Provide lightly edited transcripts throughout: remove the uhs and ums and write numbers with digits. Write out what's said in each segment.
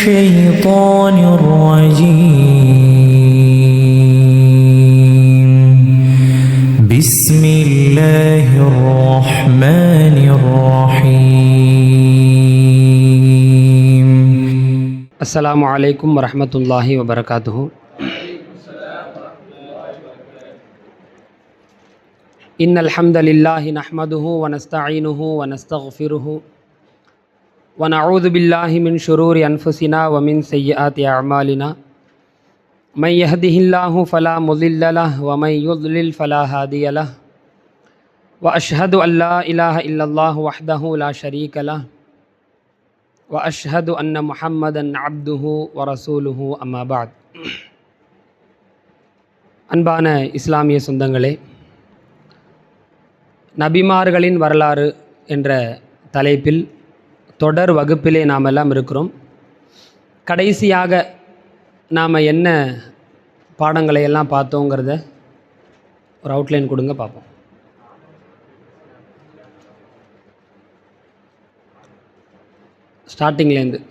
الشيطان الرجيم بسم الله الرحمن الرحيم السلام عليكم ورحمة الله وبركاته. إن الحمد لله نحمده ونستعينه ونستغفره ونعوذ بالله من شرور أنفسنا ومن سيئات أعمالنا من يهده الله فلا مضل له ومن يضلل فلا هادي له وأشهد أن لا إله إلا الله وحده لا شريك له وأشهد أن محمدا عبده ورسوله أما بعد. அன்பான இஸ்லாமிய சொந்தங்களே, நபிமார்களின் வரலாறு என்ற தலைப்பில் தொடர் வகுப்பிலே நாம் எல்லாம் இருக்கிறோம். கடைசியாக நாம் என்ன பாடங்களை எல்லாம் பார்த்தோங்கிறத ஒரு அவுட்லைன் கொடுங்க பார்ப்போம். ஸ்டார்டிங்லேருந்து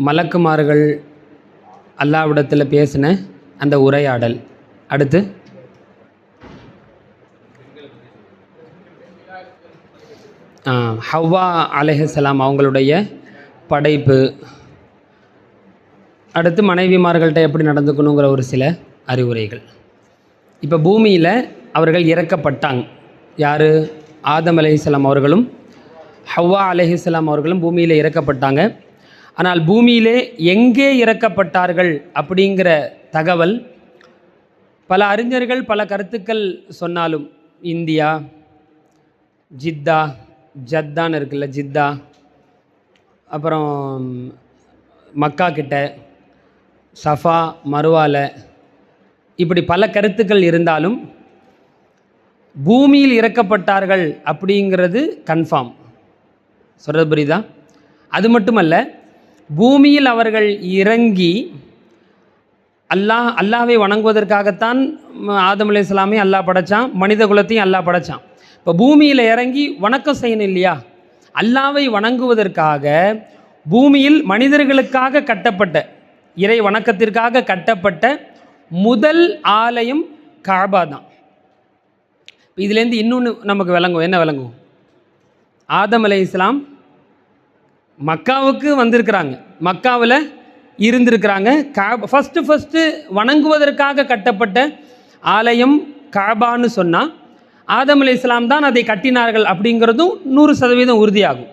மலக்குமார்கள் அல்லாஹ்விடத்தில் பேசின அந்த உரையாடல், அடுத்து ஹவ்வா அலைஹிஸ்ஸலாம் அவங்களுடைய படைப்பு, அடுத்து மனைவிமார்கள்ட்ட எப்படி நடந்துக்கணுங்கிற ஒரு சில அறிவுரைகள். இப்போ பூமியில் அவர்கள் இறக்கப்பட்டாங்க. யார்? ஆதம் அலைஹிஸ்ஸலாம் அவர்களும் ஹவ்வா அலைஹிஸ்ஸலாம் அவர்களும் பூமியில் இறக்கப்பட்டாங்க. ஆனால் பூமியிலே எங்கே இறக்கப்பட்டார்கள் அப்படிங்கிற தகவல் பல அறிஞர்கள் பல கருத்துக்கள் சொன்னாலும், இந்தியா, ஜித்தா, ஜத்தான்னு இருக்குல்ல, ஜித்தா, அப்புறம் மக்கா கிட்ட, சஃபா மருவால, இப்படி பல கருத்துக்கள் இருந்தாலும் பூமியில் இறக்கப்பட்டார்கள் அப்படிங்கிறது கன்ஃபார்ம். சொல்கிறது புரியுதா? அது மட்டுமல்ல, பூமியில் அவர்கள் இறங்கி அல்லாஹ்வை வணங்குவதற்காகத்தான் ஆதம் அலைஹிஸ்ஸலாமை அல்லாஹ் படைத்தான், மனித குலத்தையும் அல்லாஹ் படைத்தான். இப்போ பூமியில் இறங்கி வணக்கம் செய்யணும் இல்லையா? அல்லாஹ்வை வணங்குவதற்காக பூமியில் மனிதர்களுக்காக கட்டப்பட்ட, இறை வணக்கத்திற்காக கட்டப்பட்ட முதல் ஆலயம் காபா தான். இதுலேருந்து இன்னொன்று நமக்கு விளங்கும். என்ன விளங்கும்? ஆதம் அலைஹிஸ்ஸலாம் மக்காவுக்கு வந்திருக்கிறாங்க, மக்காவில் இருந்திருக்கிறாங்க. ஃபஸ்ட்டு வணங்குவதற்காக கட்டப்பட்ட ஆலயம் காபான்னு சொன்னால் ஆதம் அலைஹிஸ்ஸலாம் தான் அதை கட்டினார்கள் அப்படிங்கிறதும் 100% உறுதியாகும்.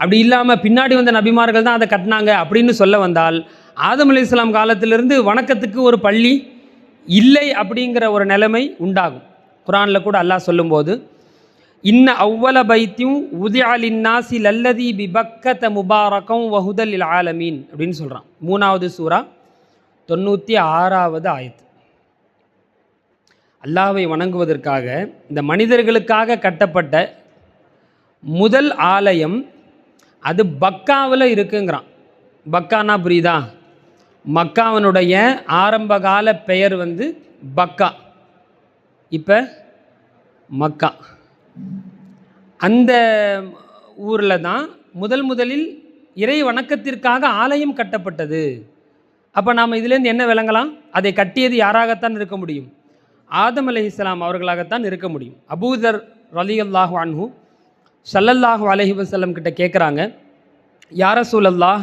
அப்படி இல்லாமல் பின்னாடி வந்த நபிமார்கள் தான் அதை கட்டினாங்க அப்படின்னு சொல்ல வந்தால், ஆதம் அலைஹிஸ்ஸலாம் காலத்திலிருந்து வணக்கத்துக்கு ஒரு பள்ளி இல்லை அப்படிங்கிற ஒரு நிலைமை உண்டாகும். குர்ஆனில் கூட அல்லாஹ் சொல்லும்போது, இன்ன அவ்வல பைத்தியும் உதியாலின்னாசி லல்லதி பிபக்கத முபாரகம் வஹுதல் இல் ஆலமீன் அப்படின்னு சொல்கிறான். 3வது சூரா 96வது ஆயத்து. அல்லாஹ்வை வணங்குவதற்காக இந்த மனிதர்களுக்காக கட்டப்பட்ட முதல் ஆலயம் அது பக்காவில் இருக்குங்கிறான். பக்கானா புரியுதா? மக்காவனுடைய ஆரம்பகால பெயர் பக்கா, இப்போ மக்கா. அந்த ஊரில் தான் முதலில் இறை வணக்கத்திற்காக ஆலயம் கட்டப்பட்டது. அப்போ நாம் இதிலேருந்து என்ன விளங்கலாம்? அதை கட்டியது யாராகத்தான் இருக்க முடியும்? ஆதம் அலைஹிஸ்ஸலாம் அவர்களாகத்தான் இருக்க முடியும். அபூதர் ரலியல்லாஹு அன்ஹு ஸல்லல்லாஹு அலைஹி வஸல்லம் கிட்ட கேட்குறாங்க, யா ரசூலல்லாஹ்,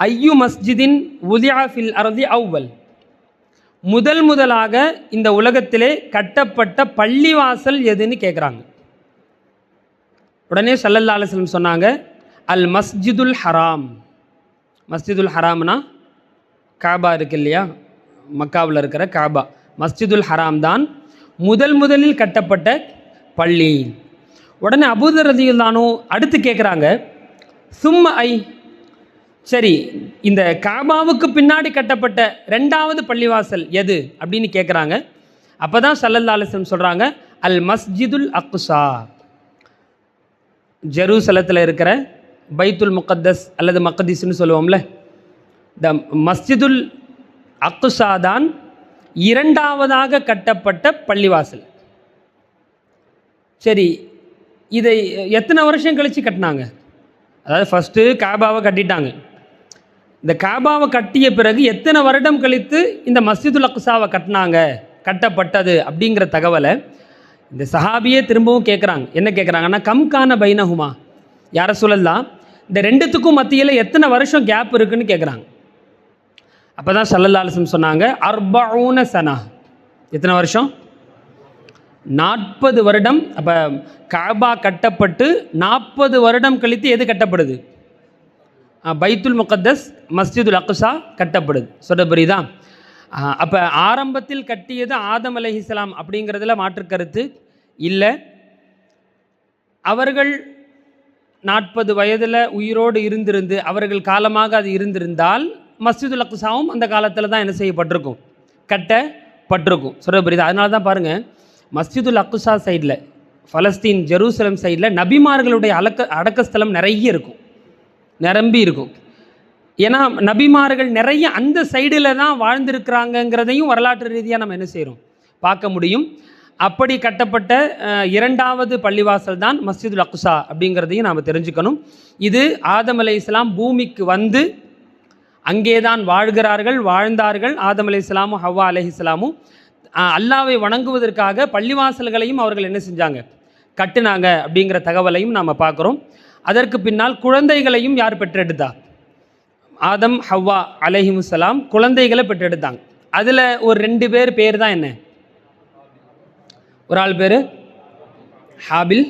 ஐயு மஸ்ஜிதின் உதியா ஃபில் அர்தி அவ்வல், முதலாக இந்த உலகத்திலே கட்டப்பட்ட பள்ளிவாசல் எதுன்னு கேட்குறாங்க. உடனே ஸல்லல்லாஹு அலைஹி வஸல்லம் சொன்னாங்க, அல் மஸ்ஜிதுல் ஹராம். மஸ்ஜிதுல் ஹராம்னா காபா இருக்கு இல்லையா, மக்காவில் இருக்கிற காபா, மஸ்ஜிதுல் ஹராம் தான் முதலில் கட்டப்பட்ட பள்ளி. உடனே அபூதர் ரலியல்லாஹு அன்ஹு அடுத்து கேட்குறாங்க, சும்ம ஐ, சரி இந்த காபாவுக்கு பின்னாடி கட்டப்பட்ட 2வது பள்ளிவாசல் எது அப்படின்னு கேட்குறாங்க. அப்போ தான் ஸல்லல்லாஹு அலைஹி வஸல்லம் சொல்கிறாங்க, அல் மஸ்ஜிதுல் அக்ஸா, ஜெருசலத்தில் இருக்கிற பைத்துல் முகத்தஸ் அல்லது மக்திஸ்னு சொல்லுவோம்ல, த மஸ்ஜிதுல் அக்ஸா தான் 2வதாக கட்டப்பட்ட பள்ளிவாசல். சரி, இதை எத்தனை வருஷம் கழித்து கட்டினாங்க? அதாவது ஃபஸ்ட்டு காபாவை கட்டிட்டாங்க. இந்த காபாவை கட்டிய பிறகு எத்தனை வருடம் கழித்து இந்த மஸ்ஜிதுல் அக்ஸாவை கட்டப்பட்டது அப்படிங்கிற தகவலை இந்த சஹாபியே திரும்பவும் கேட்குறாங்க. என்ன கேட்குறாங்கன்னா, கம்கான பைனஹுமா யார சொல்லலாம், இந்த ரெண்டுத்துக்கும் மத்தியில் எத்தனை வருஷம் கேப் இருக்குன்னு கேட்குறாங்க. அப்போ தான் ஸல்லல்லாஹு அலைஹி வஸல்லம் சொன்னாங்க, 40 சனா. எத்தனை வருஷம்? 40 வருடம். அப்போ காபா கட்டப்பட்டு 40 வருடம் கழித்து எது கட்டப்படுது? பைத்துல் முகத்தஸ் மஸ்ஜிதுல் அக்ஸா கட்டப்படுது. சொல்ல புரியுதா? அப்போ ஆரம்பத்தில் கட்டியது ஆதம் அலைஹிஸ்ஸலாம் அப்படிங்கிறதுல மாற்று கருத்து இல்லை. அவர்கள் 40 வயதில் உயிரோடு இருந்திருந்து அவர்கள் காலமாக அது இருந்திருந்தால் மஸ்ஜிதுல் அக்ஸாவும் அந்த காலத்தில் தான் என்ன செய்யப்பட்டிருக்கும்? கட்டப்பட்டிருக்கும். சொல்ல புரியுதா? அதனால தான் பாருங்கள், மஸ்ஜிதுல் அக்ஸா சைடில், பலஸ்தீன் ஜெருசலம் சைடில் நபிமார்களுடைய அடக்கஸ்தலம் நிறைய இருக்கும், நிரம்பி இருக்கும். ஏன்னா நபிமார்கள் நிறைய அந்த சைடில் தான் வாழ்ந்திருக்கிறாங்கங்கிறதையும் வரலாற்று ரீதியாக நம்ம என்ன செய்கிறோம்? பார்க்க முடியும். அப்படி கட்டப்பட்ட இரண்டாவது பள்ளிவாசல் தான் மஸ்ஜிதுல் அக்ஸா அப்படிங்கிறதையும் நாம் தெரிஞ்சுக்கணும். இது ஆதம் அலைஹிஸ்ஸலாம் பூமிக்கு வந்து அங்கே தான் வாழ்ந்தார்கள். ஆதம் அலைஹிஸ்ஸலாமும் ஹவ்வா அலைஹிஸ்ஸலாமும் அல்லாவை வணங்குவதற்காக பள்ளிவாசல்களையும் அவர்கள் என்ன செஞ்சாங்க? கட்டினாங்க அப்படிங்கிற தகவலையும் நாம் பார்க்குறோம். அதற்கு பின்னால் குழந்தைகளையும் யார் பெற்றெடுத்தா? ஆதம் ஹவ்வா அலைஹிமுஸ்ஸலாம் குழந்தைகளை பெற்றெடுத்தாங்க. அதில் ஒரு 2 பேர் தான் என்ன? ஒரு ஆள் பேர் ஹாபில்,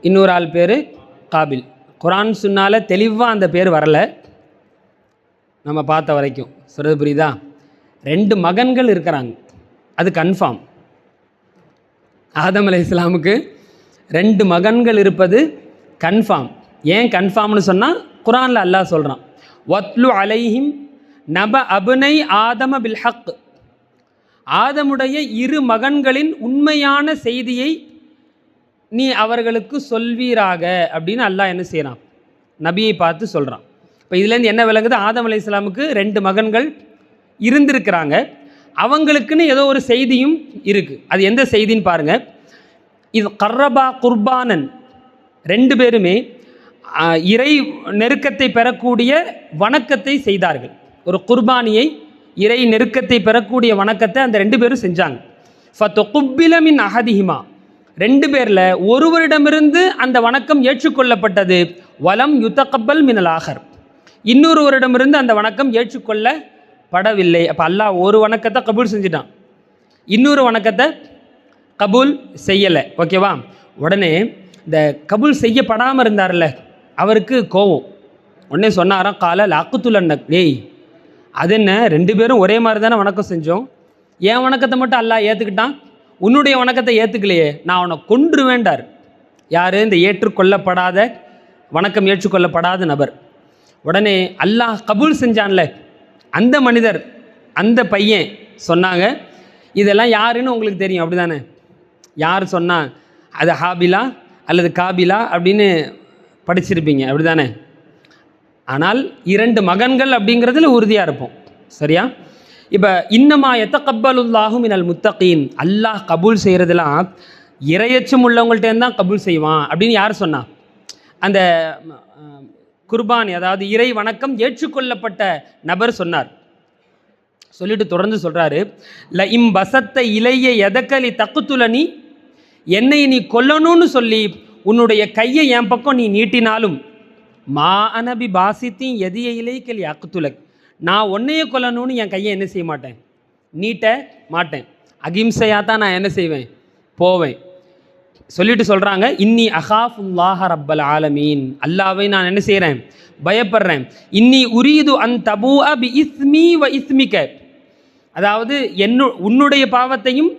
இன்னொரு ஆள் பேர் காபில். குர்ஆன் சுன்னால தெளிவாக அந்த பேர் வரலை நம்ம பார்த்த வரைக்கும். சொல்கிறது புரியுதா? 2 மகன்கள் இருக்கிறாங்க, அது கன்ஃபார்ம். ஆதம் அலைஹிஸ்ஸலாமுக்கு 2 மகன்கள் இருப்பது கன்ஃபார்ம். ஏன் கன்ஃபார்ம்னு சொன்னால், குர்ஆனில் அல்லாஹ் சொல்கிறான், வத்லு அலைஹிம் நப அபுனை ஆதம பில் ஹக். ஆதமுடைய 2 மகன்களின் உண்மையான செய்தியை நீ அவர்களுக்கு சொல்வீராக அப்படின்னு அல்லாஹ் என்ன செய்கிறான்? நபியை பார்த்து சொல்கிறான். இப்போ இதுலேருந்து என்ன விளங்குது? ஆதம் அலைஹிஸ்ஸலாமுக்கு 2 மகன்கள் இருந்திருக்கிறாங்க, அவங்களுக்குன்னு ஏதோ ஒரு செய்தியும் இருக்குது. அது எந்த செய்தின்னு பாருங்கள். இது கர்ரபா குர்பானன், 2 பேருமே இறை நெருக்கத்தை பெறக்கூடிய வணக்கத்தை செய்தார்கள். ஒரு குர்பானியை, இறை நெருக்கத்தை பெறக்கூடிய வணக்கத்தை அந்த 2 பேரும் செஞ்சாங்க. ஃபதுகுப்பில மின் அஹதிஹிமா, 2 பேரில் ஒருவரிடமிருந்து அந்த வணக்கம் ஏற்றுக்கொள்ளப்பட்டது. வலம் யுத்தகப்பல் மினல் ஆகர், இன்னொருவரிடமிருந்து அந்த வணக்கம் ஏற்றுக்கொள்ளப்படவில்லை. அப்போ அல்லாஹ் ஒரு வணக்கத்தை கபூல் செஞ்சிட்டான், இன்னொரு வணக்கத்தை கபூல் செய்யலை. ஓகேவா? உடனே இந்த கபூல் செய்யப்படாமல் இருந்தார்ல, அவருக்கு கோவம். உடனே சொன்னாராம், கால லாக்குத்துலன்னக், டேய் அது என்ன, 2 பேரும் ஒரே மாதிரி தானே வணக்கம் செஞ்சோம், என் வணக்கத்தை மட்டும் அல்லாஹ் ஏற்றுக்கிட்டான், உன்னுடைய வணக்கத்தை ஏற்றுக்கலையே, நான் அவனை கொன்று வேண்டார். யார்? இந்த ஏற்றுக்கொள்ளப்படாத வணக்கம் ஏற்றுக்கொள்ளப்படாத நபர். உடனே அல்லாஹ் கபூல் செஞ்சான்ல அந்த மனிதர், அந்த பையன் சொன்னாங்க, இதெல்லாம் யாருன்னு உங்களுக்கு தெரியும் அப்படி தானே? யார் சொன்னால் அது ஹாபிலா அல்லது காபிலா அப்படின்னு படிச்சிருப்பீங்க அப்படி தானே? ஆனால் 2 மகன்கள் அப்படிங்கிறதுல உறுதியாக இருப்போம். சரியா? இப்போ இன்னமா யத்தகப்பலுல்லாஹு மினல் முத்தகீன், அல்லாஹ் கபூல் செய்கிறதுலாம் இரையச்சம் உள்ளவங்கள்ட்ட தான் கபூல் செய்வான் அப்படின்னு யார் சொன்னா? அந்த குர்பானி, அதாவது இறை வணக்கம் ஏற்றுக்கொள்ளப்பட்ட நபர் சொன்னார். சொல்லிட்டு தொடர்ந்து சொல்கிறாரு, ல இம் பசத்த இலைய எதக்கலி தக்குத்துலனி, என்னை நீ கொல்லணும்னு சொல்லி உன்னுடைய கையை என் பக்கம் நீ நீட்டினாலும், மா அனபி பாசித்தி எதிய இலைக்கலி அக்குத்துலக், நான் உன்னையே கொல்லணும்னு என் கையை என்ன செய்ய மாட்டேன்? நீட்ட மாட்டேன். அகிம்சையாக தான் நான் என்ன செய்வேன்? போவேன். சொல்லிட்டு சொல்கிறாங்க, இன்னி அஹாஃபுல்லாஹ ரப்பல் ஆலமீன், அல்லாவை நான் என்ன செய்கிறேன்? பயப்படுறேன். இன்னி உரீது அன் தபூ பி இஸ்மி வ இஸ்மிக, அதாவது உன்னுடைய பாவத்தையும்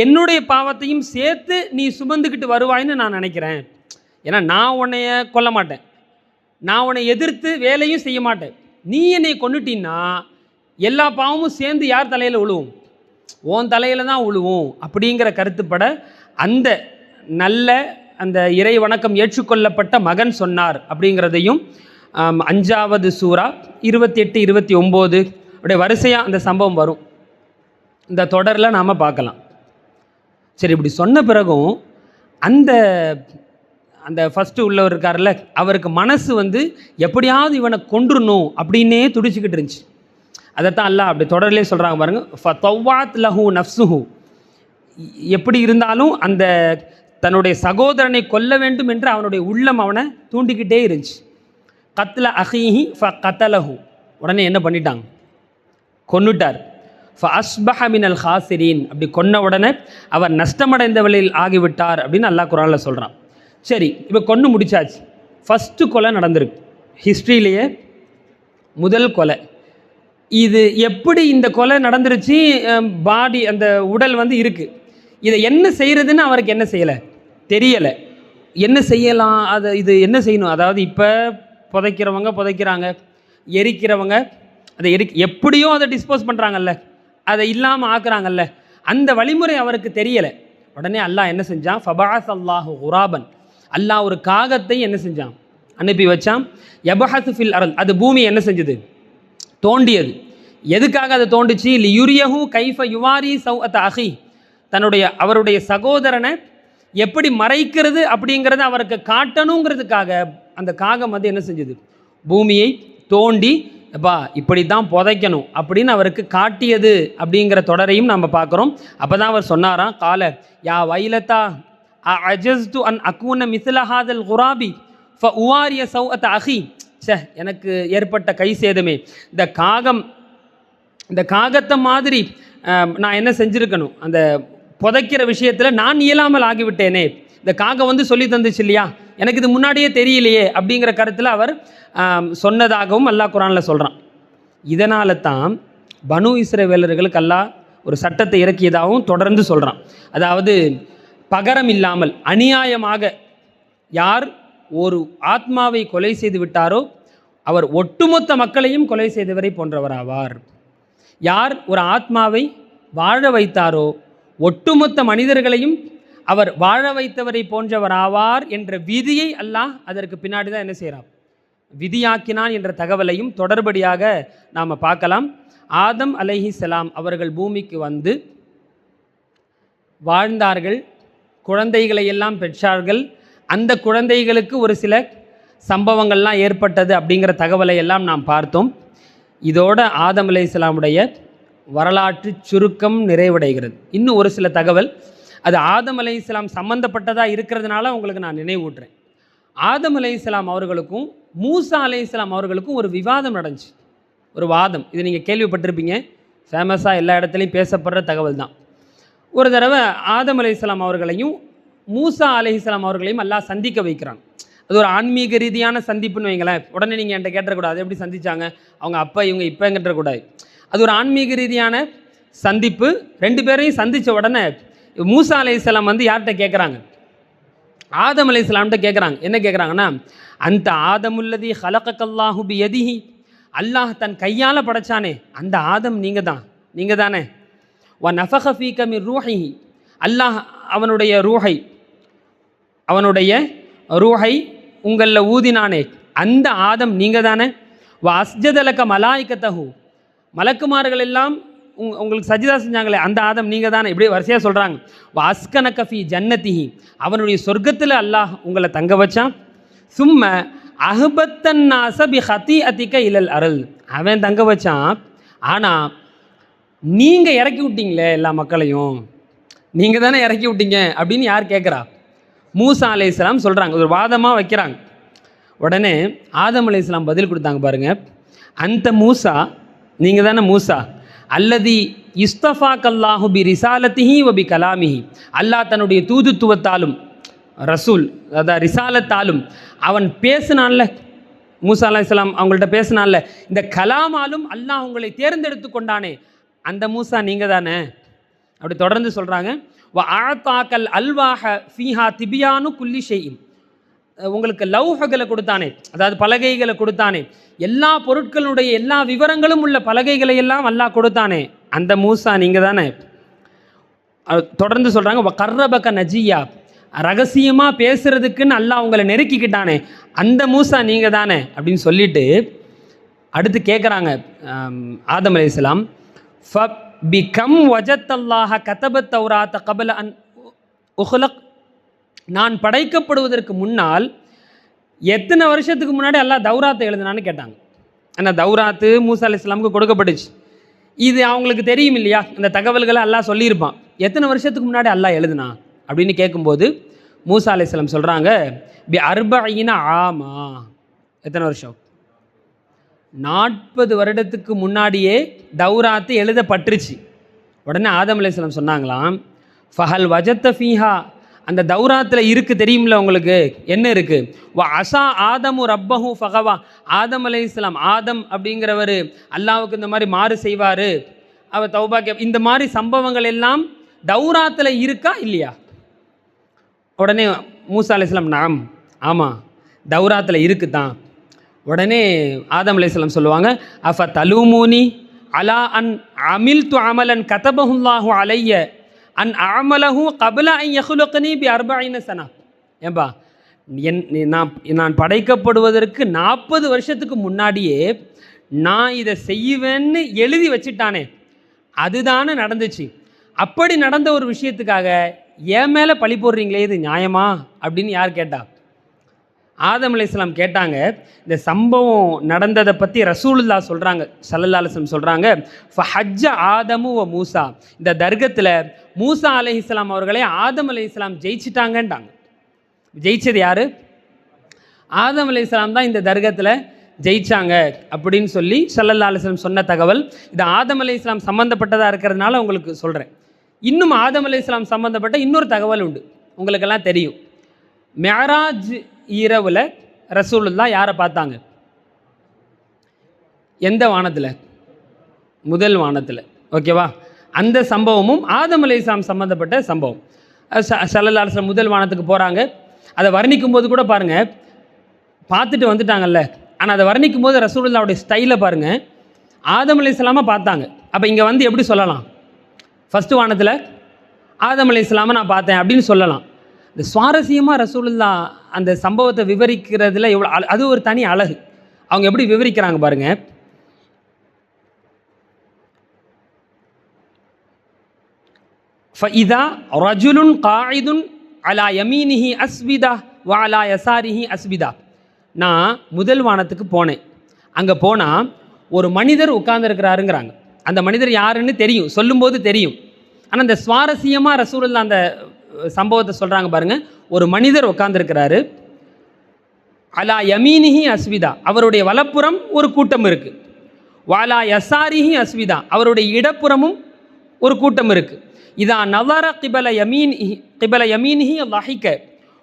என்னுடைய பாவத்தையும் சேர்த்து நீ சுமந்துக்கிட்டு வருவாய்ன்னு நான் நினைக்கிறேன். ஏன்னா நான் உன்னைய கொல்ல மாட்டேன், நான் உன்னை எதிர்த்து வேலையும் செய்ய மாட்டேன். நீ என்னை கொண்டுட்டீன்னா எல்லா பாவமும் சேர்ந்து யார் தலையில் விழுவும்? உன் தலையில் தான் விழுவும். அப்படிங்கிற கருத்துப்பட அந்த நல்ல அந்த இறை வணக்கம் ஏற்றுக்கொள்ளப்பட்ட மகன் சொன்னார் அப்படிங்கிறதையும் 5வது சூரா 28, 29 அப்படியே வரிசையாக அந்த சம்பவம் வரும். இந்த தொடரில் நாம் பார்க்கலாம். சரி, இப்படி சொன்ன பிறகும் அந்த அந்த ஃபஸ்ட்டு உள்ளவர் இருக்கார்ல, அவருக்கு மனசு வந்து எப்படியாவது இவனை கொன்றுணும் அப்படின்னே துடிச்சிக்கிட்டு இருந்துச்சு. அதைத்தான் அல்லாஹ் அப்படி தொடர்லேயே சொல்கிறாங்க பாருங்க, ஃபதவ்வாத் லஹு நஃப்ஸுஹு, எப்படி இருந்தாலும் அந்த தன்னுடைய சகோதரனை கொல்ல வேண்டும் என்று அவனுடைய உள்ளம் அவனை தூண்டிக்கிட்டே இருந்துச்சு. கத்ல அஹீஹி ஃப கத்தலஹு, உடனே என்ன பண்ணிட்டாங்க, கொன்னுட்டார். ஃப அஸ்பஹ மினல் ஹாசிரீன், அப்படி கொன்ன உடனே அவர் நஷ்டமடைந்தவளில் ஆகிவிட்டார் அப்படின்னு அல்லாஹ் குர்ஆனில் சொல்கிறான். சரி, இப்போ கொன்று முடிச்சாச்சு. ஃபஸ்ட்டு கொலை நடந்திருக்கு ஹிஸ்ட்ரியிலேயே, முதல் கொலை. இது எப்படி இந்த கொலை நடந்துருச்சு, பாடி அந்த உடல் வந்து இருக்குது, இதை என்ன செய்கிறதுன்னு அவருக்கு என்ன செய்யலை தெரியலை. என்ன செய்யலாம், அதை இது என்ன செய்யணும், அதாவது இப்போ புதைக்கிறவங்க புதைக்கிறாங்க, எரிக்கிறவங்க அதை எப்படியோ அதை டிஸ்போஸ் பண்ணுறாங்கல்ல, அதை இல்லாமல் ஆக்குறாங்கல்ல, அந்த வழிமுறை அவருக்கு தெரியலை. உடனே அல்லாஹ் என்ன செஞ்சான், ஃபபஅஸ் அல்லாஹு குராபன், அல்லாஹ் ஒரு காகத்தை என்ன செஞ்சான், அனுப்பி வச்சான். யபஹஸு ஃபில் அர்ல், அது பூமி என்ன செஞ்சது, தோண்டியது. எதுக்காக அதை தோண்டிச்சு, லியுரியஹு கைஃப யுவாரி சௌஅத அஹி, அவருடைய சகோதரனை எப்படி மறைக்கிறது அப்படிங்கிறத அவருக்கு காட்டணுங்கிறதுக்காக அந்த காகம் வந்து என்ன செஞ்சது, பூமியை தோண்டி அப்பா இப்படி தான் புதைக்கணும் அப்படின்னு அவருக்கு காட்டியது அப்படிங்கிற தொடரையும் நம்ம பார்க்குறோம். அப்போ தான் அவர் சொன்னாராம், கால யா வைலத்தா அஜஸ்து அன் அக்கூன மிஸ்லஹாதல் குராபி ஃப உவாரிய சௌஅத அஹி, எனக்கு ஏற்பட்ட கை சேதமே, இந்த காகத்தை மாதிரி நான் என்ன செஞ்சுருக்கணும், அந்த புதைக்கிற விஷயத்தில் நான் இயலாமல் ஆகிவிட்டேனே, இந்த காகம் வந்து சொல்லி தந்துச்சு இல்லையா, எனக்கு இது முன்னாடியே தெரியலையே அப்படிங்கிற கருத்தில் அவர் சொன்னதாகவும் அல்லாஹ் குர்ஆனில் சொல்கிறான். இதனால தான் பனு இஸ்ரவேலர்களுக்கு அல்லாஹ் ஒரு சட்டத்தை இறக்கியதாகவும் தொடர்ந்து சொல்கிறான். அதாவது பகரம் இல்லாமல் அநியாயமாக யார் ஒரு ஆத்மாவை கொலை செய்து விட்டாரோ அவர் ஒட்டுமொத்த மக்களையும் கொலை செய்தவரை போன்றவராவார். யார் ஒரு ஆத்மாவை வாழ வைத்தாரோ ஒட்டுமொத்த மனிதர்களையும் அவர் வாழ வைத்தவரை போன்றவராவார் என்ற விதியை அல்லாஹ் அதற்கு பின்னாடி தான் என்ன செய்கிறார், விதியாக்கினான் என்ற தகவலையும் தொடர்படியாக நாம் பார்க்கலாம். ஆதம் அலைஹிஸ்ஸலாம் அவர்கள் பூமிக்கு வந்து வாழ்ந்தார்கள், குழந்தைகளை எல்லாம் பெற்றார்கள். அந்த குழந்தைகளுக்கு ஒரு சில சம்பவங்கள்லாம் ஏற்பட்டது அப்படிங்கிற தகவலை எல்லாம் நாம் பார்த்தோம். இதோட ஆதம் அலைஹிஸ்ஸலாமுடைய வரலாற்று சுருக்கம் நிறைவடைகிறது. இன்னும் ஒரு சில தகவல், அது ஆதம் அலைஹிஸ்ஸலாம் சம்பந்தப்பட்டதாக இருக்கிறதுனால உங்களுக்கு நான் நினைவூட்டுறேன். ஆதம் அலைஹிஸ்ஸலாம் அவர்களுக்கும் மூசா அலைஹிஸ்ஸலாம் அவர்களுக்கும் ஒரு விவாதம் நடந்துச்சு, ஒரு வாதம். இது நீங்கள் கேள்விப்பட்டிருப்பீங்க, ஃபேமஸாக எல்லா இடத்துலையும் பேசப்படுற தகவல் தான். ஒரு தடவை ஆதம் அலைஹிஸ்ஸலாம் அவர்களையும் மூசா அலைஹிஸ்ஸலாம் அவர்களையும் அல்லாஹ் சந்திக்க வைக்கிறாங்க. அது ஒரு ஆன்மீக ரீதியான சந்திப்புன்னு வைங்களேன். உடனே நீங்கள் என்கிட்ட கேட்டக்கூடாது எப்படி சந்திச்சாங்க, அவங்க அப்பா இவங்க இப்போ கேட்டக்கூடாது. அது ஒரு ஆன்மீக ரீதியான சந்திப்பு. ரெண்டு பேரையும் சந்தித்த உடனே மூசா அலைஹிஸ்ஸலாம் வந்து யார்கிட்ட கேட்குறாங்க, ஆதம் அலைஹிஸ்ஸலாம்கிட்ட கேட்குறாங்க. என்ன கேட்குறாங்கன்னா, அந்த ஆதமுல்லதி ஹலகல்லாஹு பியதிஹி, அல்லாஹ் தன் கையால் படைச்சானே அந்த ஆதம் நீங்கள் தானே. வ நஃபக ஃபீக மின் ரூஹிஹி, அல்லாஹ் அவனுடைய ரூஹை உங்களில் ஊதினானே அந்த ஆதம் நீங்கள் தானே. வ அஸ்ஜதலக மலாயிகத்தஹு, மலக்குமார்கள் எல்லாம் உங்களுக்கு சஜிதா செஞ்சாங்களே அந்த ஆதம் நீங்கள் தானே. இப்படி வரிசையாக சொல்கிறாங்க. வ அஸ்கனக ஃபீ ஜன்னதிஹி, அவனுடைய சொர்க்கத்தில் அல்லாஹ் உங்களை தங்க வச்சான். சும்ம அஹ்பத்தன் நாஸ பி ஹதீஅதிக இலல் அருள், அவன் தங்க வச்சான். ஆனால் நீங்கள் இறக்கி விட்டீங்களே எல்லா மக்களையும், நீங்கள் தானே இறக்கி விட்டீங்க அப்படின்னு யார் கேட்குறா, மூசா அலைஹிஸ்ஸலாம் சொல்கிறாங்க. ஒரு வாதமாக வைக்கிறாங்க. உடனே ஆதம் அலைஹிஸ்ஸலாம் பதில் கொடுத்தாங்க பாருங்கள், அந்த மூசா நீங்கள் தானே மூசா, அல்லதி இஸ்தஃபாக்கல்லாஹு பி ரிசாலத்திஹி வ பி கலாமிஹி, அல்லாஹ் தன்னுடைய தூதுத்துவத்தாலும் ரசூல் அதாவது ரிசாலத்தாலும் அவன் பேசினான்ல, மூசா அலைஹிஸ்ஸலாம் அவங்கள்ட்ட பேசினான்ல, இந்த கலாமாலும் அல்லாஹ் உங்களை தேர்ந்தெடுத்து கொண்டானே அந்த மூசா நீங்கள் தானே. அப்படி தொடர்ந்து சொல்கிறாங்க. வ ஆத்தாக்கல் அல்வாஹ ஃபீஹா திபியானு குல்லி ஷைஇன், உங்களுக்கு லௌஹகளை கொடுத்தானே, அதாவது பலகைகளை கொடுத்தானே, எல்லா பொருட்களுடைய எல்லா விவரங்களும் உள்ள பலகைகளை எல்லாம் அல்லாஹ் கொடுத்தானே அந்த மூசா நீங்கள் தானே. தொடர்ந்து சொல்கிறாங்க. வ கர்ரபக நஜியா, ரகசியமாக பேசுகிறதுக்குன்னு அல்லாஹ் உங்களை நெருக்கிக்கிட்டானே அந்த மூசா நீங்கள் தானே அப்படின்னு சொல்லிட்டு அடுத்து கேட்குறாங்க ஆதம் அலைஹிஸ்ஸலாம், பிகம் வஜத்தல்லாஹ கதபத் தௌராத்த கபல அன் உஹ்லக், நான் படைக்கப்படுவதற்கு முன்னால் எத்தனை வருஷத்துக்கு முன்னாடி அல்லாஹ் தௌராத்தை எழுதுனான்னு கேட்டாங்க. ஏன்னா தௌராத்து மூசா அலைஹிஸ்ஸலாமுக்கு கொடுக்கப்பட்டுச்சு. இது அவங்களுக்கு தெரியும் இல்லையா, இந்த தகவல்களை அல்லாஹ் சொல்லியிருப்பான். எத்தனை வருஷத்துக்கு முன்னாடி அல்லாஹ் எழுதுனா அப்படின்னு கேட்கும்போது மூசா அலைஹிஸ்ஸலாம் சொல்கிறாங்க, பி அர்பஈன ஆமா. எத்தனை வருஷம்? 40 வருடத்துக்கு முன்னாடியே தௌராத்து எழுதப்பட்டுருச்சு. உடனே ஆதம் அலைஹிஸ்ஸலாம் சொன்னாங்களாம், ஃபஹல் வஜத்த ஃபீஹா, அந்த தௌராத்தில் இருக்குது தெரியுமில்ல உங்களுக்கு, என்ன இருக்குது? வ அசா ஆதமு ரப்பஹு ஃபகவா, ஆதம் அலைஹிஸ்ஸலாம், ஆதம் அப்படிங்கிறவர் அல்லாவுக்கு இந்த மாதிரி மாறு செய்வார், அவர் தௌபா இந்த மாதிரி சம்பவங்கள் எல்லாம் தௌராத்தில் இருக்கா இல்லையா? உடனே மூசா அலைஹிஸ்ஸலாம் நாம், ஆமாம் தௌராத்தில் இருக்குது தான். உடனே ஆதம் அலைஹிஸ்ஸலாம் சொல்லுவாங்க, அஃப தலூமூனி அலா அன் அமில் து அமலன் கதபஹுல்லாஹு அலைய அன் அமலஹு கபல அன் யஹ்லுக்னி பி 40 சனா. ஏன்பா நான் படைக்கப்படுவதற்கு 40 வருஷத்துக்கு முன்னாடியே நான் இதை செய்வேன்னு எழுதி வச்சுட்டானே, அதுதானே நடந்துச்சு. அப்படி நடந்த ஒரு விஷயத்துக்காக என் மேலே பழி போடுறீங்களே, இது நியாயமா அப்படின்னு யார் கேட்டா? ஆதம் அலைஹிஸ்ஸலாம் கேட்டாங்க. இந்த சம்பவம் நடந்ததை பற்றி ரசூலுல்லாஹ் சொல்கிறாங்க, ஸல்லல்லாஹு அலைஹி வஸல்லம் சொல்கிறாங்க, ஃபஹஜ்ஜ ஆதமு வ மூசா, இந்த தர்கத்தில் மூசா அலைஹிஸ்ஸலாம் அவர்களே ஆதம் அலைஹிஸ்ஸலாம் ஜெயிச்சிட்டாங்கன்ட்டாங்க. ஜெயிச்சது யார்? ஆதம் அலைஹிஸ்ஸலாம் தான் இந்த தர்கத்தில் ஜெயிச்சாங்க அப்படின்னு சொல்லி ஸல்லல்லாஹு அலைஹி வஸல்லம் சொன்ன தகவல். இது ஆதம் அலைஹிஸ்ஸலாம் சம்மந்தப்பட்டதாக இருக்கிறதுனால உங்களுக்கு சொல்கிறேன். இன்னும் ஆதம் அலைஹிஸ்ஸலாம் சம்மந்தப்பட்ட இன்னொரு தகவல் உண்டு, உங்களுக்கெல்லாம் தெரியும். மிஅராஜ் இரவில் ரசூலுல்லாஹ் யாரை பார்த்தாங்க? எந்த வானத்தில்? முதல் வானத்தில். ஓகேவா? அந்த சம்பவமும் ஆதம் அலைஹிஸ்ஸலாம் சம்மந்தப்பட்ட சம்பவம். ஸல்லல்லாஹு அலைஹி வஸல்லம் முதல் வானத்துக்கு போகிறாங்க. அதை வர்ணிக்கும் போது கூட பாருங்கள், பார்த்துட்டு வந்துட்டாங்கல்ல, ஆனால் அதை வர்ணிக்கும் போது ரசூலுல்லாஹ்வுடைய ஸ்டைலை பாருங்கள். ஆதம் அலைஹிஸ்ஸலாமை பார்த்தாங்க. அப்போ இங்கே வந்து எப்படி சொல்லலாம்? ஃபஸ்ட்டு வானத்தில் ஆதம் அலைஹிஸ்ஸலாமை நான் பார்த்தேன் அப்படின்னு சொல்லலாம். இந்த சுவாரஸ்யமாக ரசூலுல்லாஹ் அந்த சம்பவத்தை விவரிக்கிறதுல எவ்வளோ, அது ஒரு தனி அழகு. அவங்க எப்படி விவரிக்கிறாங்க பாருங்கள். ஃபஇதா ரஜுலுன் காயிதுன் அலா யமீனிஹி அஸ்விதா வ அலா யசாரிஹி அஸ்விதா. நான் முதல் வானத்துக்கு போனேன். அங்கே போனால் ஒரு மனிதர் உட்கார்ந்துருக்கிறாருங்கிறாங்க. அந்த மனிதர் யாருன்னு தெரியும், சொல்லும்போது தெரியும். ஆனால் அந்த சுவாரஸ்யமாக ரசூலுல்லாஹ் அந்த சம்பவத்தை சொல்கிறாங்க பாருங்கள். ஒரு மனிதர் உட்கார்ந்துருக்கிறாரு, அலா யமீனிஹி அஸ்விதா, அவருடைய வலப்புறம் ஒரு கூட்டம் இருக்குது. வாலா யசாரிஹி அஸ்விதா, அவருடைய இடப்புறமும் ஒரு கூட்டம் இருக்குது. இதா நலர கிபல யமீனிஹி லஹிக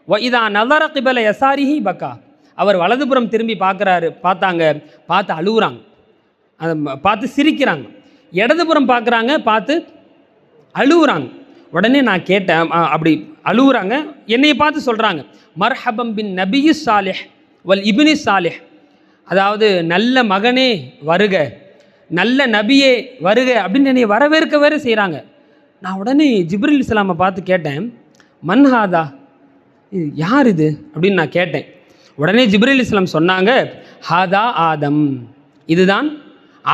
வ இதா நலர கிபல யசாரிஹி பக்கா. அவர் வலதுபுறம் திரும்பி பார்த்தாங்க, பார்த்து அழுகுறாங்க, அதை பார்த்து சிரிக்கிறாங்க. இடதுபுறம் பார்க்குறாங்க, பார்த்து அழுகுறாங்க. உடனே நான் கேட்டேன், அப்படி அழுகுறாங்க, என்னையை பார்த்து சொல்கிறாங்க, மர்ஹபம் பின் நபியு சாலிஹ் வல் இப்னி சாலிஹ், அதாவது நல்ல மகனே வருக, நல்ல நபியே வருக அப்படின்னு என்னை வரவேற்க வேறு செய்கிறாங்க. நான் உடனே ஜிப்ரீல் இஸ்லாமை பார்த்து கேட்டேன், மன்ஹாதா, யார் இது அப்படின்னு நான் கேட்டேன். உடனே ஜிப்ரீல் இஸ்லாம் சொன்னாங்க, ஹாதா ஆதம், இதுதான்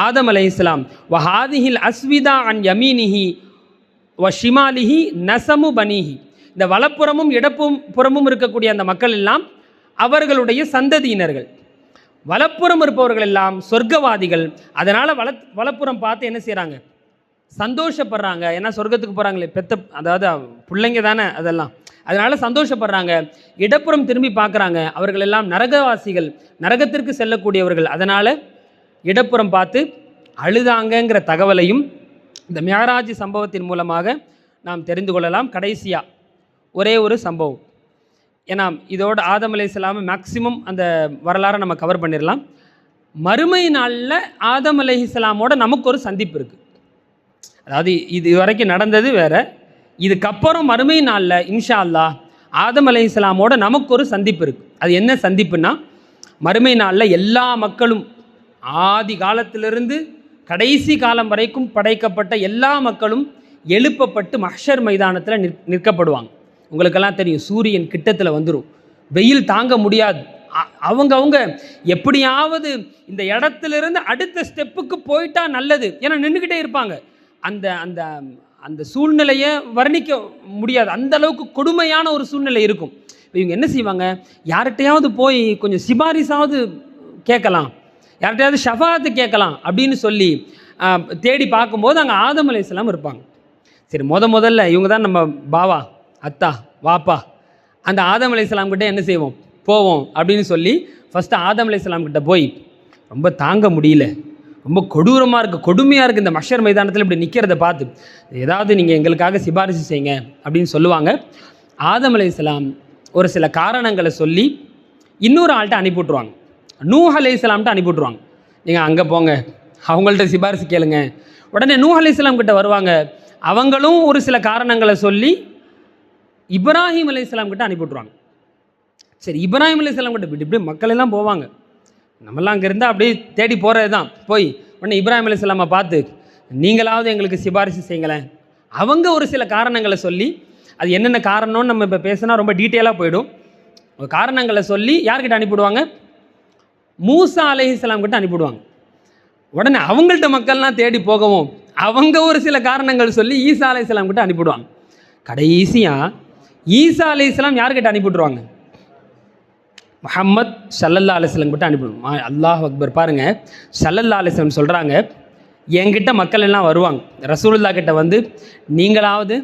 ஆதம் அலைஹிஸ்ஸலாம். வஹாதிஹில் அஸ்விதா அன் யமீனிஹி வ ஷிமாலிஹி நசமு பனிஹி, இந்த வலப்புறமும் இடப்புறமும் இருக்கக்கூடிய அந்த மக்கள் எல்லாம் அவர்களுடைய சந்ததியினர்கள். வலப்புறம் இருப்பவர்கள் எல்லாம் சொர்க்கவாதிகள். அதனால் வலப்புறம் பார்த்து என்ன செய்கிறாங்க? சந்தோஷப்படுறாங்க. ஏன்னா சொர்க்கத்துக்கு போகிறாங்களே, அதாவது பிள்ளைங்க தானே அதெல்லாம், அதனால் சந்தோஷப்படுறாங்க. இடப்புறம் திரும்பி பார்க்குறாங்க, அவர்கள் எல்லாம் நரகவாசிகள், நரகத்திற்கு செல்லக்கூடியவர்கள். அதனால் இடப்புறம் பார்த்து அழுதாங்கங்கிற தகவலையும் இந்த மிஅராஜ் சம்பவத்தின் மூலமாக நாம் தெரிந்து கொள்ளலாம். கடைசியாக ஒரே ஒரு சம்பவம், ஏன்னா இதோட ஆதம் அலைஹிஸ்ஸலாம் மேக்சிமம் அந்த வரலாறை நம்ம கவர் பண்ணிடலாம். மறுமை நாளில் ஆதம் அலைஹிஸ்ஸலாமோட நமக்கு ஒரு சந்திப்பு இருக்குது. அதாவது இது வரைக்கும் நடந்தது வேறு, இதுக்கப்புறம் மறுமை நாளில் இன்ஷா அல்லாஹ் ஆதம் அலைஹிஸ்ஸலாமோட நமக்கு ஒரு சந்திப்பு இருக்குது. அது என்ன சந்திப்புன்னா, மறுமை நாளில் எல்லா மக்களும் ஆதி காலத்திலிருந்து கடைசி காலம் வரைக்கும் படைக்கப்பட்ட எல்லா மக்களும் எழுப்பப்பட்டு மஹ்ஷர் மைதானத்தில் நிற்கப்படுவாங்க. உங்களுக்கெல்லாம் தெரியும், சூரியன் கிட்டத்தில் வந்துடும், வெயில் தாங்க முடியாது. அவங்க எப்படியாவது இந்த இடத்துலேருந்து அடுத்த ஸ்டெப்புக்கு போயிட்டா நல்லது, ஏன்னா நின்றுக்கிட்டே இருப்பாங்க. அந்த அந்த அந்த சூழ்நிலையை வர்ணிக்க முடியாது, அந்த அளவுக்கு கொடுமையான ஒரு சூழ்நிலை இருக்கும். இவங்க என்ன செய்வாங்க, யார்கிட்டையாவது போய் கொஞ்சம் சிபாரிசாவது கேட்கலாம், யார்கிட்டையாவது ஷஃபாத்து கேட்கலாம் அப்படின்னு சொல்லி தேடி பார்க்கும்போது அங்கே ஆதம் அலைஹிஸ்ஸலாம் இருப்பாங்க. சரி, முதல்ல இவங்க தான் நம்ம பாவா, அத்தா, வாப்பா, அந்த ஆதம் அலைஹிஸ்ஸலாம் கிட்ட என்ன செய்வோம், போவோம் அப்படின்னு சொல்லி ஃபஸ்ட்டு ஆதம் அலைஹிஸ்ஸலாம் கிட்ட போய் ரொம்ப தாங்க முடியல, ரொம்ப கொடூரமாக இருக்குது, கொடுமையாக இருக்குது இந்த மஹ்ஷர் மைதானத்தில் இப்படி நிற்கிறத பார்த்து, ஏதாவது நீங்கள் எங்களுக்காக சிபாரிசு செய்யுங்க அப்படின்னு சொல்லுவாங்க. ஆதம் அலைஹிஸ்ஸலாம் ஒரு சில காரணங்களை சொல்லி இன்னொரு ஆள்கிட்ட அனுப்பிவிட்ருவாங்க, நூஹ் அலைஹிஸ்ஸலாம்கிட்ட அனுப்பிவிட்ருவாங்க. நீங்கள் அங்கே போங்க, அவங்கள்ட்ட சிபாரிசு கேளுங்க. உடனே நூஹ் அலைஹிஸ்ஸலாம் கிட்ட வருவாங்க, அவங்களும் ஒரு சில காரணங்களை சொல்லி இப்ராஹிம் அலைஹிஸ்ஸலாம் கிட்ட அனுப்பிவிட்ருவாங்க. சரி, இப்ராஹிம் அலைஹிஸ்ஸலாம் கிட்ட இப்படி மக்கள் எல்லாம் போவாங்க, நம்மளாம் அங்கே இருந்தால் அப்படியே தேடி போகிறது தான். போய் உடனே இப்ராஹிம் அலைஹிஸ்ஸலாமை பார்த்து நீங்களாவது எங்களுக்கு சிபாரிசு செய்யுங்களேன். அவங்க ஒரு சில காரணங்களை சொல்லி, அது என்னென்ன காரணம்னு நம்ம இப்போ பேசினா ரொம்ப டீட்டெயிலாக போயிடும். காரணங்களை சொல்லி யார்கிட்ட அனுப்பிவிடுவாங்க, மூசா அலைஹிஸ்ஸலாம் கிட்ட அனுப்பிவிடுவாங்க. உடனே அவங்கள்ட்ட மக்கள்லாம் தேடி போகவும் அவங்க ஒரு சில காரணங்கள் சொல்லி ஈசா அலைஹிஸ்ஸலாம் கிட்ட அனுப்பிவிடுவாங்க. கடைசியாக ஈசா அலைஹிஸ்ஸலாம் யார்கிட்ட அனுப்பிவிட்ருவாங்க, முஹம்மத் ஸல்லல்லாஹு அலைஹி வஸல்லம் கிட்ட அனுப்பிவிடுவோம். அல்லாஹ் அக்பர். பாருங்கள், ஸல்லல்லாஹு அலைஹி வஸல்லம் சொல்கிறாங்க, என்கிட்ட மக்கள் எல்லாம் வருவாங்க, ரசூலுல்லாஹ் கிட்ட வந்து நீங்களாவது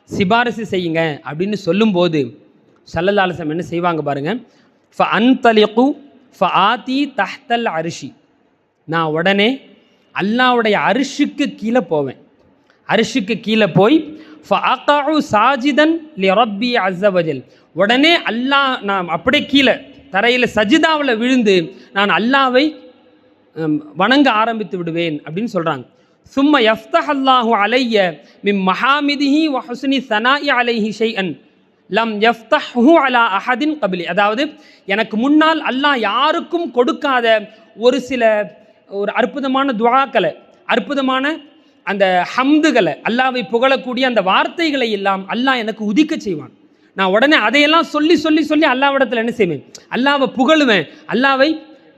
சிபாரிசு செய்யுங்க அப்படின்னு சொல்லும்போது ஸல்லல்லாஹு அலைஹி வஸல்லம் என்ன செய்வாங்க பாருங்கள், ஃப அன்தலிகு ஃப ஆதி தஹ்தல் அரிஷி, நான் உடனே அல்லாஹ்வுடைய அரிஷுக்கு கீழே போவேன், அரிஷுக்கு கீழே போய் ஃப அகஉ சாஜிதன் லி ரப்பி அஸ்ஸ வஜல், உடனே அல்லாஹ் நான் அப்படியே கீழே தரையில் சஜிதாவில் விழுந்து நான் அல்லாவை வணங்க ஆரம்பித்து விடுவேன் அப்படின்னு சொல்கிறாங்க. சும்ம யஃப்தஹ் அல்லாஹு அலைய மின் மஹாமிதிஹி வ ஹுஸ்னி ஸனாஇ அலைஹி ஷைஅன் லம் யஃப்தஹு அலா அஹதின் கபிலி, அதாவது எனக்கு முன்னால் அல்லாஹ் யாருக்கும் கொடுக்காத ஒரு அற்புதமான துஆக்களை, அற்புதமான அந்த ஹம்துகளை, அல்லாவை புகழக்கூடிய அந்த வார்த்தைகளை எல்லாம் அல்லாஹ் எனக்கு உதிக்க செய்வான். நான் உடனே அதையெல்லாம் சொல்லி சொல்லி சொல்லி அல்லாஹ்விடத்தில் என்ன செய்வேன், அல்லாவை புகழுவேன், அல்லாவை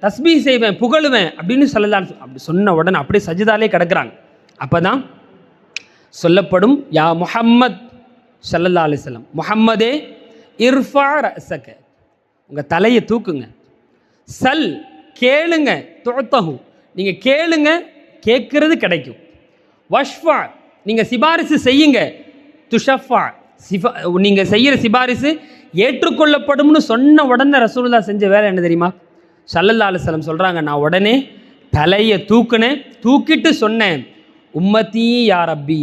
தஸ்பீஹ் செய்வேன், புகழுவேன் அப்படின்னு சொல்லலாம். அப்படி சொன்ன உடனே அப்படியே சஜிதாலே கிடக்குறாங்க. அப்போ தான் சொல்லப்படும், யா முஹம்மத் ஸல்லல்லாஹு அலைஹி வஸல்லம், முஹம்மதே இர்ஃபா ரஸக, உங்கள் தலையை தூக்குங்க, சல் கேளுங்க, துஅத்தஹு நீங்கள் கேளுங்க, கேட்குறது கிடைக்கும், வஷ்ஃபா நீங்கள் சிபாரிசு செய்யுங்க, துஷஃபா நீங்கள் செய்கிற சிபாரிசு ஏற்றுக்கொள்ளப்படும்னு சொன்ன உடனே ரசூலுல்லாஹ் செஞ்ச வேலை என்ன தெரியுமா, ஸல்லல்லாஹு அலைஹி வஸல்லம் சொல்கிறாங்க, நான் உடனே தலையை தூக்குனேன், தூக்கிட்டு சொன்னேன், உம்மத்தி யா ரப்பி,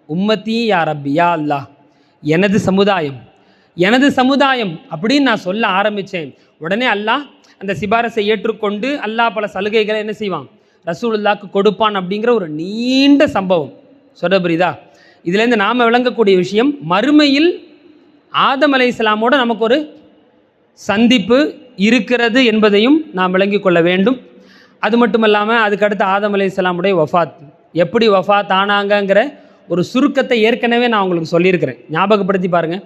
உம்மத்தி யா ரப்பி, யா அல்லாஹ் எனது சமுதாயம், எனது சமுதாயம் அப்படின்னு நான் சொல்ல ஆரம்பித்தேன். உடனே அல்லாஹ் அந்த சிபாரிசை ஏற்றுக்கொண்டு அல்லாஹ் பல சலுகைகளை என்ன செய்வான், ரசூலுல்லாஹ்க்கு கொடுப்பான் அப்படிங்கிற ஒரு நீண்ட சம்பவம். சொல்ல புரியுதா? இதுலேருந்து நாம் விளங்கக்கூடிய விஷயம், மறுமையில் ஆதம் அலைஹிஸ்ஸலாமோட நமக்கு ஒரு சந்திப்பு இருக்கிறது என்பதையும் நாம் விளங்கிக் கொள்ள வேண்டும். அது மட்டும் இல்லாமல் அதுக்கடுத்து ஆதம் அலைஹிஸ்ஸலாமுடைய வஃபாத், எப்படி வஃபாத் ஆனாங்கங்கிற ஒரு சுருக்கத்தை ஏற்கனவே நான் உங்களுக்கு சொல்லியிருக்கிறேன், ஞாபகப்படுத்தி பாருங்கள்.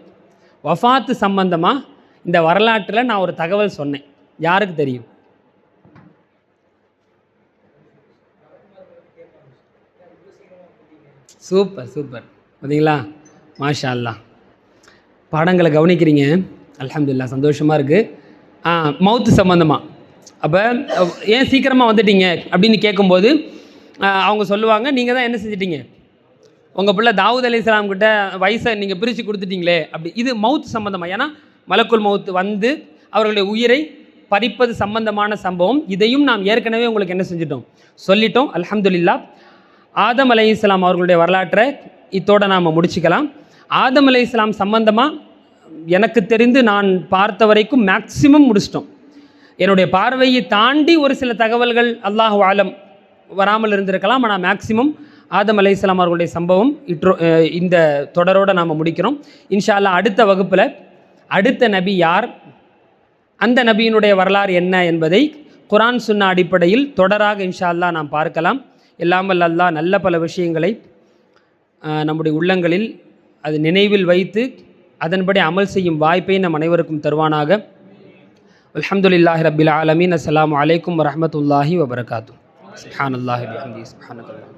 வஃபாத்து சம்பந்தமாக இந்த வரலாற்றில் நான் ஒரு தகவல் சொன்னேன், யாருக்கு தெரியும்? சூப்பர் சூப்பர், பார்த்தீங்களா, மாஷா அல்லாஹ், பாடங்களை கவனிக்கிறீங்க, அல்ஹம்துலில்லாஹ், சந்தோஷமாக இருக்குது. மவுத்து சம்மந்தமாக, அப்போ ஏன் சீக்கிரமாக வந்துட்டீங்க அப்படின்னு கேட்கும்போது அவங்க சொல்லுவாங்க, நீங்கள் தான் என்ன செஞ்சிட்டீங்க, உங்கள் பிள்ளை தாவூத் அலைஹிஸ்ஸலாம் கிட்ட வயசை நீங்கள் பிரித்து கொடுத்துட்டீங்களே அப்படி. இது மவுத் சம்பந்தமாக, ஏன்னா மலக்குல் மவுத் வந்து அவர்களுடைய உயிரை பறிப்பது சம்பந்தமான சம்பவம். இதையும் நாம் ஏற்கனவே உங்களுக்கு என்ன செஞ்சிட்டோம், சொல்லிட்டோம். அல்ஹம்துலில்லாஹ், ஆதம் அலைஹிஸ்ஸலாம் அவர்களுடைய வரலாற்றை இதோட நாம் முடிச்சுக்கலாம். ஆதம் அலைஹிஸ்ஸலாம் சம்பந்தமாக எனக்கு தெரிந்து நான் பார்த்த வரைக்கும் மேக்சிமம் முடிச்சிட்டோம். என்னுடைய பார்வையை தாண்டி ஒரு சில தகவல்கள் அல்லாஹு ஆலம் வராமல் இருந்திருக்கலாம், ஆனால் மேக்சிமம் ஆதம் அலைஹிஸ்ஸலாம் அவர்களுடைய சம்பவம் இந்த தொடரோடு நாம் முடிக்கிறோம். இன்ஷா அல்லாஹ் அடுத்த வகுப்பில் அடுத்த நபி யார், அந்த நபியினுடைய வரலாறு என்ன என்பதை குர்ஆன் சுன்னா அடிப்படையில் தொடராக இன்ஷா அல்லாஹ் நாம் பார்க்கலாம். எல்லாம் வல்ல அல்லாஹ் நல்ல பல விஷயங்களை நம்முடைய உள்ளங்களில் அது நினைவில் வைத்து அதன்படி அமல் செய்யும் வாய்ப்பை நம் அனைவருக்கும் தருவானாக. அல்ஹம்துலில்லாஹி ரப்பில் ஆலமீன். அஸ்ஸலாமு அலைக்கும் வரஹ்மத்துல்லாஹி வபரகாத்துஹு. சுப்ஹானல்லாஹி வபிஹம்திஹி சுப்ஹானல்லாஹ்.